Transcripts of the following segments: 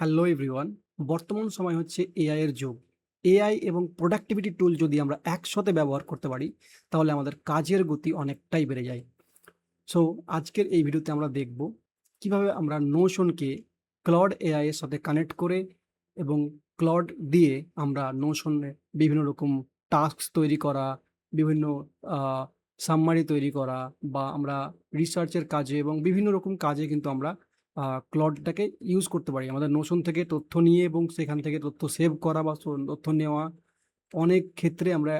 Hello everyone. বর্তমান সময় হচ্ছে এআই এর যুগ। এআই এবং প্রোডাক্টিভিটি টুল যদি আমরা একসাথে ব্যবহার করতে পারি, তাহলে আমাদের কাজের গতি অনেকটাই বেড়ে যায়। সো আজকের এই ভিডিওতে আমরা দেখব কিভাবে আমরা নোশনকে ক্লড এআই এর সাথে কানেক্ট করে এবং ক্লড দিয়ে আমরা নোশনে বিভিন্ন রকম টাস্ক তৈরি করা, বিভিন্ন সাম্মারি তৈরি করা বা আমরা রিসার্চের কাজে এবং বিভিন্ন রকম কাজে কিন্তু আমরা ক্লডটাকে ইউজ করতে পারি। আমাদের নোশন থেকে তথ্য নিয়ে এবং সেখান থেকে তথ্য সেভ করা বা তথ্য নেওয়া অনেক ক্ষেত্রে আমরা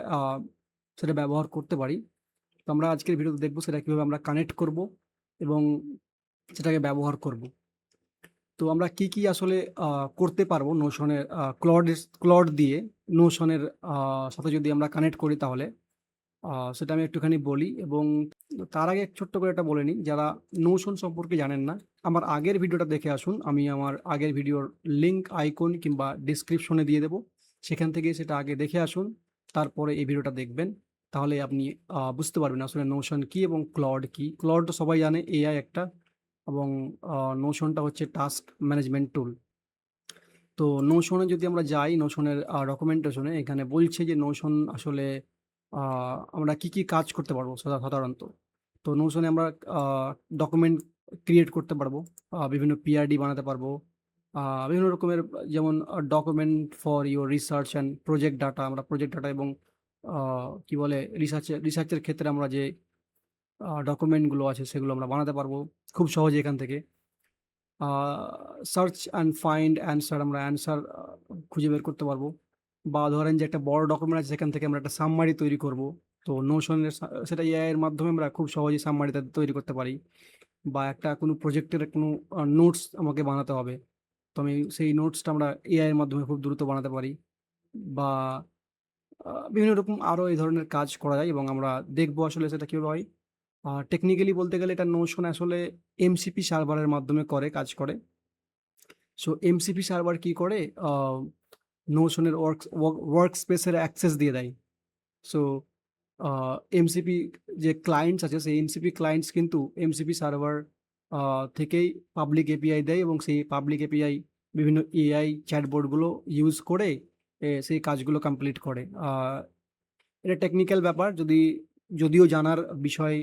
সেটা ব্যবহার করতে পারি। তো আমরা আজকের ভিডিওতে দেখব সেটা কিভাবে আমরা কানেক্ট করব এবং সেটাকে ব্যবহার করব। তো আমরা কি আসলে আ করতে পারবো নোশনের ক্লড দিয়ে নোশনের সাথে যদি আমরা কানেক্ট করি তাহলে সেটা আমি একটুখানি বলি এবং তার আগে ছোট্ট করে একটা বলে নিই, যারা নোশন সম্পর্কে জানেন না, আমার আগের ভিডিওটা দেখে আসুন। আমি আমার আগের ভিডিওর লিঙ্ক, আইকন কিংবা ডেসক্রিপশনে দিয়ে দেবো। সেখান থেকে সেটা আগে দেখে আসুন। তারপরে এই ভিডিওটা দেখবেন। তাহলে আপনি বুঝতে পারবেন আসলে নোশন কি এবং ক্লড কি। ক্লড তো সবাই জানে এআই একটা এবং নোশনটা হচ্ছে টাস্ক ম্যানেজমেন্ট টুল। তো নোশনে যদি আমরা যাই, নোশনের ডকুমেন্টেশনে এখানে বলছে যে নোশন আসলে আ আমরা কি কাজ করতে পারবো সাধারণত। তো নোশনে আমরা আ ডকুমেন্ট ক্রিয়েট করতে পারবো। বিভিন্ন পিআরডি বানাতে পারবো। আ বিভিন্ন রকমের যেমন document for your research and project data, আমরা প্রজেক্ট ডাটা এবং আ কি বলে রিসার্চের ক্ষেত্রে আমরা যে ডকুমেন্টগুলো আছে সেগুলো আমরা বানাতে পারবো খুব সহজে এখান থেকে। আ সার্চ অ্যান্ড ফাইন্ড অ্যান্সার, আমরা অ্যান্সার খুঁজে বের করতে পারবো। বা ধরেন যে একটা বড় ডকুমেন্ট আছে সেখান থেকে আমরা একটা সাবমারি তৈরি করব। তো নোশনের সেটা এআই এর মাধ্যমে আমরা খুব সহজেই সাবমারিটা তৈরি করতে পারি। বা একটা কোনো প্রজেক্টের কোনো নোটস আমাকে বানাতে হবে। তো আমি সেই নোটসটা আমরা এআই এর মাধ্যমে খুব দ্রুত বানাতে পারি। বা বিভিন্ন রকম আরো এই ধরনের কাজ করা যায় এবং আমরা দেখবো আসলে সেটা কিভাবে হয়। টেকনিক্যালি বলতে গেলে এটা নোশন আসলে এমসিপি সার্ভারের মাধ্যমে কাজ করে। সো এমসিপি সার্ভার কি করে? আ নোশনের ওয়ার্ক স্পেসের অ্যাক্সেস দিয়ে দেয়। সো আ এমসিপি যে ক্লায়েন্টস আছে, সেই এমসিপি ক্লায়েন্টস কিন্তু এমসিপি সার্ভার আ থেকেই পাবলিক এপিআই দেয় এবং সেই পাবলিক এপিআই বিভিন্ন এআই চ্যাটবট গুলো ইউজ করে সেই কাজগুলো কমপ্লিট করে। এটা টেকনিক্যাল ব্যাপার, যদিও জানার বিষয়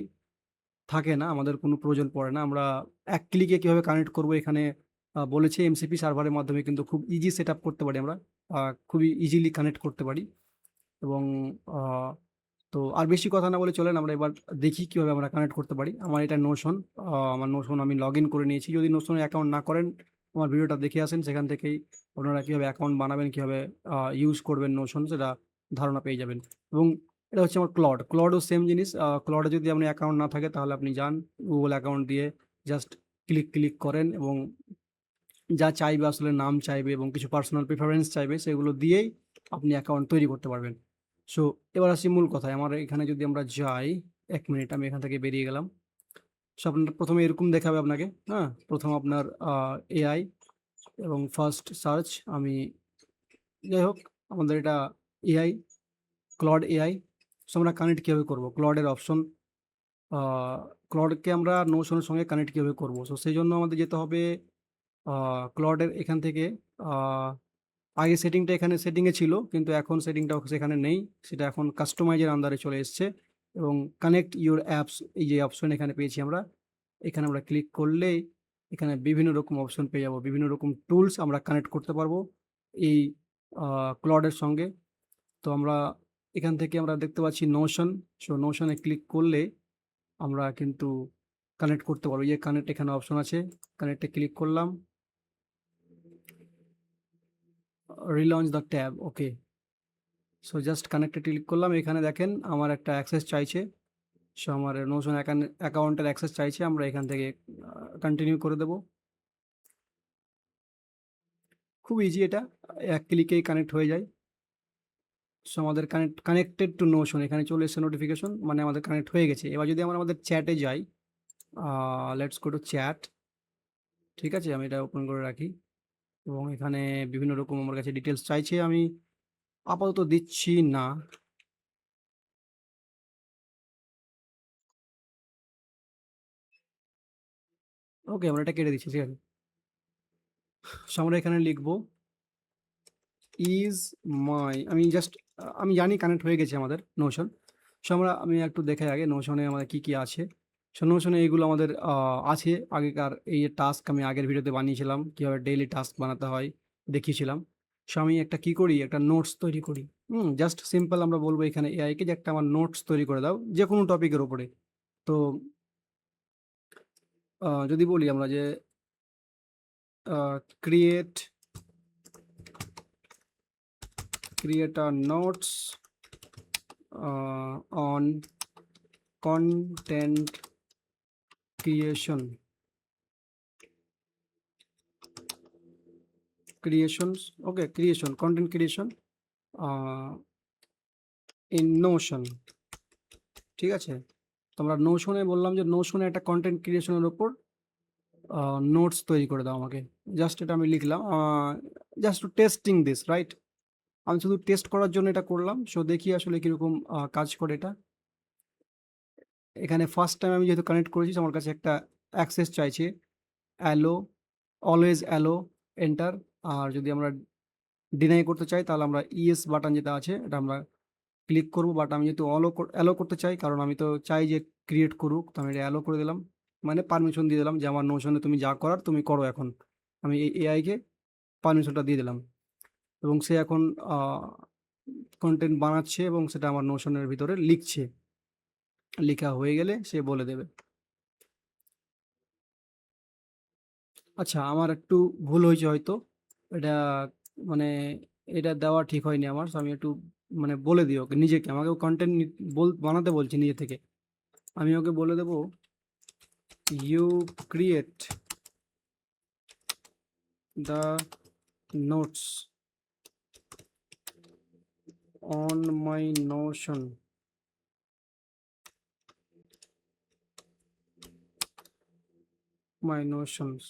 থাকে না, আমাদের কোনো প্রয়োজন পড়ে না। আমরা এক ক্লিকে কিভাবে কানেক্ট করব এখানে বলেছে, এমসিপি সার্ভারের মাধ্যমে কিন্তু খুব ইজি সেটআপ করতে পারি আমরা। খুবই ইজিলি কানেক্ট করতে পারি এবং আ তো আর বেশি কথা না বলে চলেন আমরা এবার দেখি কিভাবে আমরা কানেক্ট করতে পারি। আমার এটা নোশন। আমার নোশন আমি লগইন করে নিয়েছি। যদি নোশনে অ্যাকাউন্ট না করেন, আমার ভিডিওটা দেখে আসেন। সেখান থেকেই আপনারা কিভাবে অ্যাকাউন্ট বানাবেন, কিভাবে ইউজ করবেন নোশন, সেটা ধারণা পেয়ে যাবেন। এবং এটা হচ্ছে আমার ক্লড। ক্লডও সেম জিনিস। ক্লডে যদি আপনি অ্যাকাউন্ট না থাকে তাহলে আপনি যান Google অ্যাকাউন্ট দিয়ে জাস্ট ক্লিক করেন এবং যা চাইবে আসলে নাম চাইবে এবং কিছু পার্সোনাল প্রেফারেন্স চাইবে, সেগুলো দিয়েই আপনি অ্যাকাউন্ট তৈরি করতে পারবেন। সো এবার আসি মূল কথায়। আমার এখানে যদি আমরা যাই, ১ মিনিট আমি এখান থেকে বেরিয়ে গেলাম। সো আপনার ১ম এ এরকম দেখাবে আপনাকে, হ্যাঁ? ১ম আপনার এআই এবং ফার্স্ট সার্চ আমি, যাই হোক, আমাদের এটা এআই, ক্লড এআই। সো আমরা কানেক্ট কিভাবে করব? ক্লডের অপশন, আ ক্লডকে আমরা নোশনের সঙ্গে কানেক্ট কিভাবে করব? সো সেইজন্য আমাদের যেতে হবে আ ক্লডের এখান থেকে। আ আগে সেটিংটা এখানে সেটিং এ ছিল, কিন্তু এখন সেটিংটাও সেখানে নেই। সেটা এখন কাস্টমাইজ এর আন্ডারে চলে এসছে এবং কানেক্ট ইউর অ্যাপস, এই যে অপশন এখানে পেয়েছি আমরা। এখানে আমরা ক্লিক করলেই এখানে বিভিন্ন রকম অপশন পেয়ে যাবো। বিভিন্ন রকম টুলস আমরা কানেক্ট করতে পারবো এই আ ক্লডের সঙ্গে। তো আমরা এখান থেকে আমরা দেখতে পাচ্ছি নোশন। সো নোশন এ ক্লিক করলে আমরা কিন্তু কানেক্ট করতে পারবো। এই যে কানেক্ট এখানে অপশন আছে। কানেক্ট এ ক্লিক করলাম। Relaunch the tab, okay. So just connect A click করলাম। এখানে দেখেন আমার একটা অ্যাক্সেস চাইছে। সো আমার নোশন অ্যাকাউন্টের অ্যাক্সেস চাইছে। আমরা এখান থেকে কন্টিনিউ করে দেব। খুব ইজি এটা। এক ক্লিকেই কানেক্ট হয়ে যায়। সো আমাদের কানেক্টেড টু নোশন এখানে চলে এসেছে নোটিফিকেশন, মানে আমাদের কানেক্ট হয়ে গেছে। এবার যদি আমরা আমাদের চ্যাটে যাই, লেটস গো টু চ্যাট। ঠিক আছে? আমি এটা ওপেন করে রাখি এবং এখানে বিভিন্ন রকম আমার কাছে ডিটেইলস চাইছে। আমি আপাতত দিচ্ছি না। ওকে, আমরা এটা কেটে দিচ্ছি। ঠিক আছে? সো আমরা এখানে লিখব ইজ মাই, আমি জানি কানেক্ট হয়ে গেছে আমাদের নোশন। সো আমি একটু দেখে আগে নোশনে আমাদের কি কি আছে। সো নোশনে এইগুলো আমাদের আছে আগেকার, এই টাস্ক আমি আগের ভিডিওতে বানিয়েছিলাম কীভাবে ডেইলি টাস্ক বানাতে হয় দেখিয়েছিলাম। সো আমি একটা কি করি, একটা নোটস তৈরি করি। জাস্ট সিম্পল আমরা বলবো এখানে এআইকে যে একটা আমার নোটস তৈরি করে দাও যে কোনো টপিকের ওপরে। তো যদি বলি আমরা যে create a notes on content content creation in Notion, ঠিক আছে। তোমরা নোশনে বললাম যে নোশনে একটা কন্টেন্ট ক্রিয়েশনের ওপর নোটস তৈরি করে দাও আমাকে। জাস্ট এটা আমি লিখলাম, just to testing this, right? আমি শুধু টেস্ট করার জন্য এটা করলাম। সো দেখি আসলে কীরকম কাজ করে এটা। এখানে ফার্স্ট টাইম আমি যেহেতু কানেক্ট করেছি, আমার কাছে একটা অ্যাক্সেস চাইছে, অ্যালো, অলওয়েজ অ্যালো, এন্টার। আর যদি আমরা ডিনাই করতে চাই তাহলে আমরা ইয়েস বাটন যেটা আছে এটা আমরা ক্লিক করব। বাট আমি যেহেতু অ্যালো করতে চাই, কারণ আমি তো চাই যে ক্রিয়েট করুক, তো আমি এটা অ্যালো করে দিলাম, মানে পারমিশন দিয়ে দিলাম যে আমার নোশনে তুমি যা করার তুমি করো এখন। আমি এই এআইকে পারমিশনটা দিয়ে দিলাম এবং সে এখন কন্টেন্ট বানাচ্ছে এবং সেটা আমার নোশনের ভিতরে লিখছে। লেখা হয়ে গেলে সে বলে দেবে। আচ্ছা, আমার একটু ভুল হয়েছে হয়তো, এটা মানে এটা দেওয়া ঠিক হয়নি আমার। সো আমি একটু মানে বলে দিই ওকে, নিজেকে, আমাকেও কন্টেন্ট বানাতে বলছি নিজে থেকে। আমি ওকে বলে দেবো you create the notes on my notion, my notions,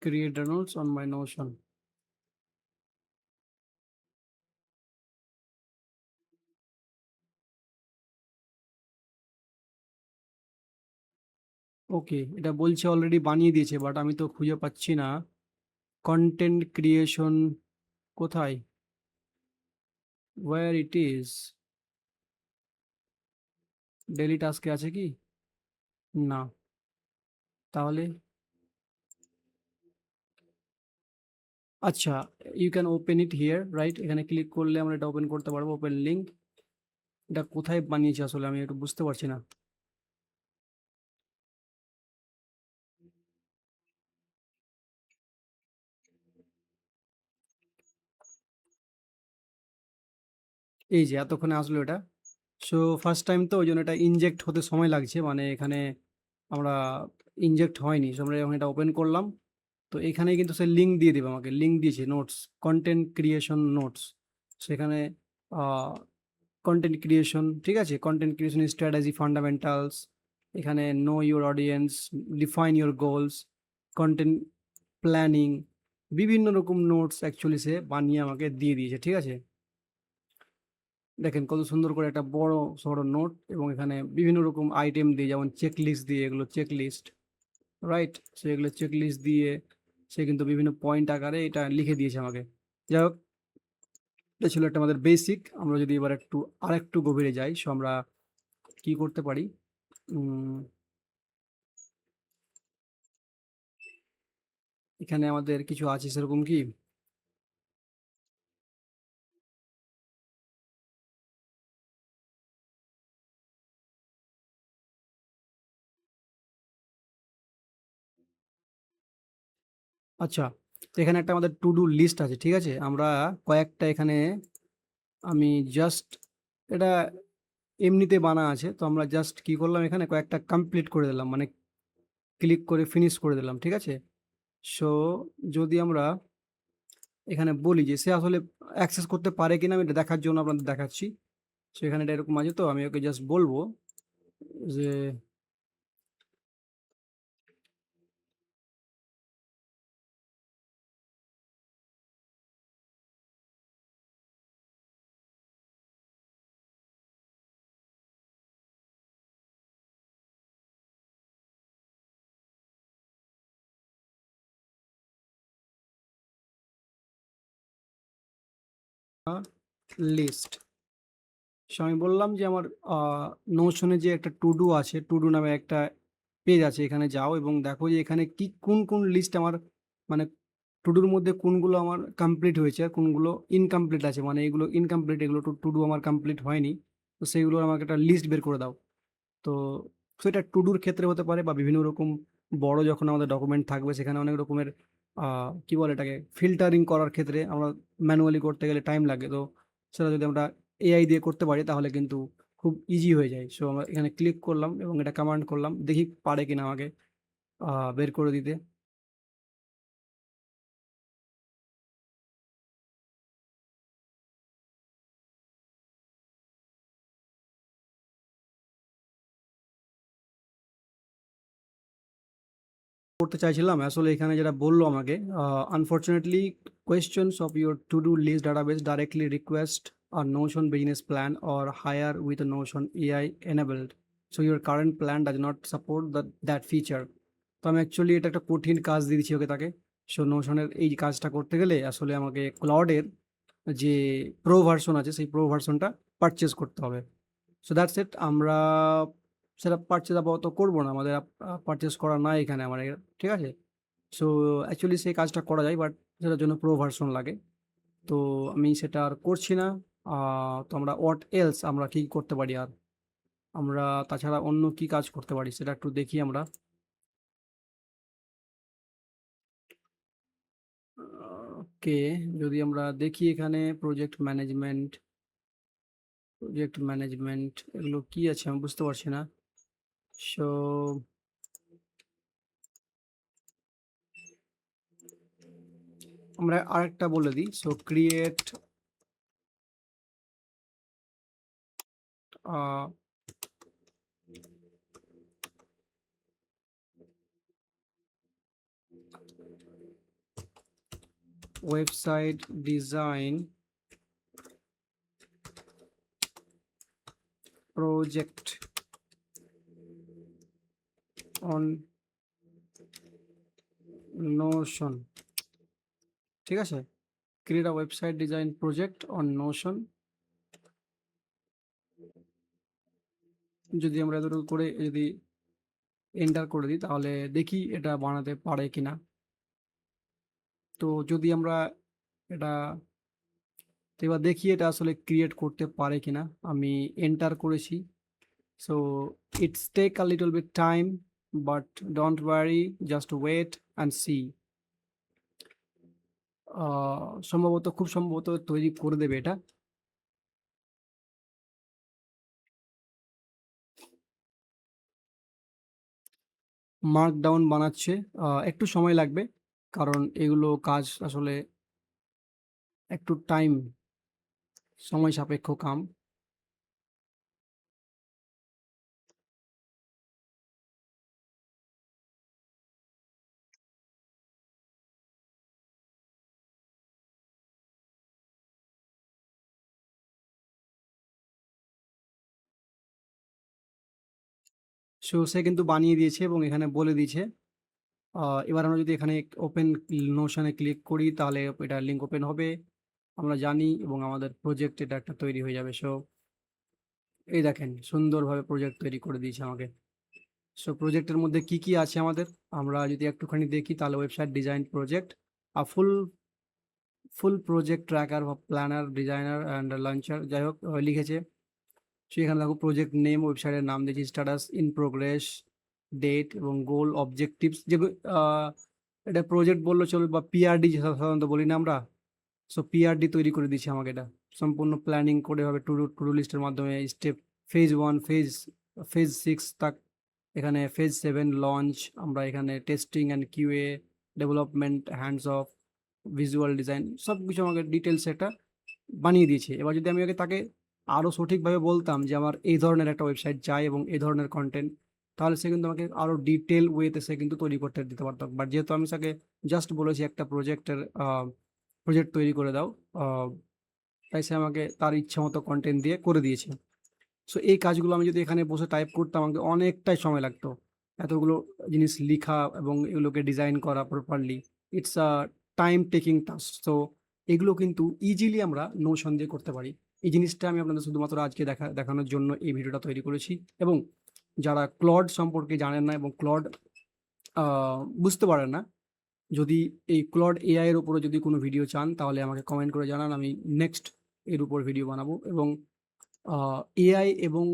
create the notes on my notion. Okay, এটা বলছে অলরেডি বানিয়ে দিয়েছে, বাট আমি তো খুঁজে পাচ্ছি না কন্টেন্ট ক্রিয়েশন কোথায়, ওয়্যার ইট ইজ। ডেলি টাস্কে আছে কি? না। তাহলে আচ্ছা, you can open it here, right? এখানে ক্লিক করলে আমরা এটা ওপেন করতে পারবো, ওপেন লিঙ্ক। এটা কোথায় বানিয়েছে আসলে আমি একটু বুঝতে পারছি না। এই যে এতক্ষণে আসলো এটা। সো ফার্স্ট টাইম তো ওই জন্য এটা ইনজেক্ট হতে সময় লাগছে, মানে এখানে আমরা ইনজেক্ট হয়নি। সো আমরা যখন এটা ওপেন করলাম, তো এখানে কিন্তু সে লিঙ্ক দিয়ে দেবে আমাকে, লিঙ্ক দিয়েছে নোটস, কন্টেন্ট ক্রিয়েশন নোটস। সেখানে কন্টেন্ট ক্রিয়েশন, ঠিক আছে, কন্টেন্ট ক্রিয়েশন স্ট্র্যাটেজি ফান্ডামেন্টালস, এখানে no your audience, define your goals, content planning, বিভিন্ন রকম নোটস অ্যাকচুয়ালি সে বানিয়ে আমাকে দিয়ে দিয়েছে, ঠিক আছে। দেখেন কত সুন্দর করে একটা বড় সড়ো নোট, এবং এখানে বিভিন্ন রকম আইটেম দিয়ে, যেমন চেক লিস্ট দিয়ে, এগুলো চেক লিস্ট, রাইট? সো এগুলো চেক লিস্ট দিয়ে সে কিন্তু বিভিন্ন পয়েন্ট আকারে এটা লিখে দিয়েছে আমাকে। যাই হোক, এটা ছিল একটা আমাদের বেসিক। আমরা যদি এবার আরেকটু গভীরে যাই, সো আমরা কি করতে পারি, এখানে আমাদের কিছু আছে সেরকম কি, আচ্ছা, তো এখানে একটা আমাদের টু ডু লিস্ট আছে, ঠিক আছে। আমরা কয়েকটা এখানে, আমি জাস্ট এটা এমনিতে বানা আছে, তো আমরা জাস্ট কি করলাম, এখানে কয়েকটা কমপ্লিট করে দিলাম, মানে ক্লিক করে ফিনিশ করে দিলাম, ঠিক আছে। সো যদি আমরা এখানে বলি যে সে আসলে অ্যাক্সেস করতে পারে কিনা, আমি এটা দেখার জন্য আপনাদের দেখাচ্ছি। সো এখানে এটা এরকম আছে, তো আমি ওকে জাস্ট বলবো যে লিস্ট। সো আমি বললাম যে আমার নোশনে যে একটা টু ডু আছে, টু ডু নামে একটা পেজ আছে, এখানে যাও এবং দেখো যে এখানে কি কোন লিস্ট আমার মানে টু ডুর মধ্যে কোনগুলো আমার কমপ্লিট হয়েছে আর কোনগুলো ইনকমপ্লিট আছে, মানে এগুলো ইনকমপ্লিট, এগুলো টু ডু আমার কমপ্লিট হয়নি। তো সেইগুলোর আমাকে একটা লিস্ট বের করে দাও। তো সেটা টু ডুর ক্ষেত্রে হতে পারে বা বিভিন্ন রকম বড় যখন আমাদের ডকুমেন্ট থাকবে সেখানে অনেক রকমের কি বলে এটাকে ফিল্টারিং করার ক্ষেত্রে আমরা ম্যানুয়ালি করতে গেলে টাইম লাগে। তো সেটা যদি আমরা এআই দিয়ে করতে পারি তাহলে কিন্তু খুব ইজি হয়ে যায়। সো আমরা এখানে ক্লিক করলাম এবং এটা কমান্ড করলাম, দেখি পারে কিনা আমাকে বের করে দিতে। করতে চাইছিলাম আসলে এখানে যেটা বললো আমাকে, unfortunately questions of your to do list database directly request a Notion business plan or hire with a Notion AI enabled. So your current plan does not support that feature. তো আমি অ্যাকচুয়ালি এটা একটা কঠিন কাজ দিয়ে দিচ্ছি ওকে তাকে। So নোশনের এই কাজটা করতে গেলে আসলে আমাকে ক্লাউডের যে প্রো ভার্সন আছে সেই প্রো ভার্সনটা পারচেজ করতে হবে। So that's it. আমরা সেটা পারচেজ আপাতত করবো না, আমাদের পারচেজ করা নাই এখানে আমার, ঠিক আছে। সো অ্যাকচুয়ালি সেই কাজটা করা যায় বাট সেটার জন্য প্রো ভার্সন লাগে। তো আমি সেটা আর করছি না। তো আমরা হোয়াট এলস আমরা কি করতে পারি আর, আমরা তাছাড়া অন্য কি কাজ করতে পারি সেটা একটু দেখি আমরা। ওকে, যদি আমরা দেখি এখানে প্রজেক্ট ম্যানেজমেন্ট এগুলো কি আছে আমি বুঝতে পারছি না। সো আমরা আরেকটা বলে দিই। So create website design project on Notion, ঠিক আছে। Create a website design project on Notion. যদি আমরা এতটুকু করে যদি এন্টার করে দিই তাহলে দেখি এটা বানাতে পারে কিনা। তো যদি আমরা এটা, তো এবার দেখি এটা আসলে ক্রিয়েট করতে পারে কিনা। আমি এন্টার করেছি। So it's take a little bit time but don't worry, just wait and see. খুব সম্ভবত তৈরি করে দেবে এটা। মার্কডাউন বানাচ্ছে, একটু সময় লাগবে কারণ এগুলো কাজ আসলে একটু সময় সাপেক্ষ কাম। সো সে কিন্তু বানিয়ে দিয়েছে এবং এখানে বলে দিয়েছে। এবার আমরা যদি এখানে ওপেন নোশনে ক্লিক করি তাহলে এটা লিঙ্ক ওপেন হবে, আমরা জানি, এবং আমাদের প্রজেক্ট এটা একটা তৈরি হয়ে যাবে। সো এই দেখেন সুন্দরভাবে প্রজেক্ট তৈরি করে দিয়েছে আমাকে। সো প্রজেক্টের মধ্যে কি কি আছে আমাদের, আমরা যদি একটুখানি দেখি তাহলে ওয়েবসাইট ডিজাইন প্রজেক্ট, ফুল ফুল প্রজেক্ট ট্র্যাকার বা প্ল্যানার ডিজাইনার অ্যান্ড লঞ্চার, যাই হোক লিখেছে। সেখানে দেখো প্রজেক্ট নেম, ওয়েবসাইটের নাম দিয়েছি, স্ট্যাটাস, ইন প্রোগ্রেস, ডেট এবং গোল, অবজেক্টিভস, যেগুলো এটা প্রজেক্ট বললে চলবে বা পিআরডি সাধারণত বলি না আমরা। সো পিআরডি তৈরি করে দিয়েছে আমাকে এটা। সম্পূর্ণ প্ল্যানিং করে হবে টু ডু লিস্টের মাধ্যমে, স্টেপ ফেজ 1, ফেজ 6 তাক, এখানে ফেজ 7 লঞ্চ, আমরা এখানে testing and QA, development, hands of, visual design, সব কিছু আমাকে ডিটেলস এটা বানিয়ে দিয়েছে। এবার যদি আমি তাকে আরও সঠিকভাবে বলতাম যে আমার এই ধরনের একটা ওয়েবসাইট চাই এবং এই ধরনের কন্টেন্ট, তাহলে সে কিন্তু আমাকে আরও ডিটেল ওয়েতে সে কিন্তু তৈরি করতে দিতে পারতো। বাট যেহেতু আমি তাকে জাস্ট বলেছি একটা প্রজেক্ট তৈরি করে দাও, তাই সে আমাকে তার ইচ্ছা মতো কন্টেন্ট দিয়ে করে দিয়েছে। সো এই কাজগুলো আমি যদি এখানে বসে টাইপ করতাম আমাকে অনেকটাই সময় লাগতো, এতগুলো জিনিস লিখা এবং এগুলোকে ডিজাইন করা properly. It's a time taking task. So এগুলো কিন্তু ইজিলি আমরা নোশন দিয়ে করতে পারি। এই জিনিসটা আমি আপনাদের শুধুমাত্র আজকে দেখানোর জন্য এই ভিডিওটা তৈরি করেছি। এবং যারা ক্লড সম্পর্কে জানেন না এবং ক্লড বুঝতে পারেন না, যদি এই ক্লড এআই এর উপরে যদি কোনো ভিডিও চান তাহলে আমাকে কমেন্ট করে জানান, আমি নেক্সট এর উপর ভিডিও বানাবো। এবং এআই এবং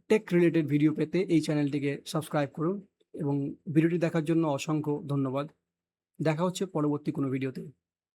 টেক রিলেটেড ভিডিও পেতে এই চ্যানেলটিকে সাবস্ক্রাইব করুন এবং ভিডিওটি দেখার জন্য অসংখ্য ধন্যবাদ। দেখা হচ্ছে পরবর্তী কোনো ভিডিওতে।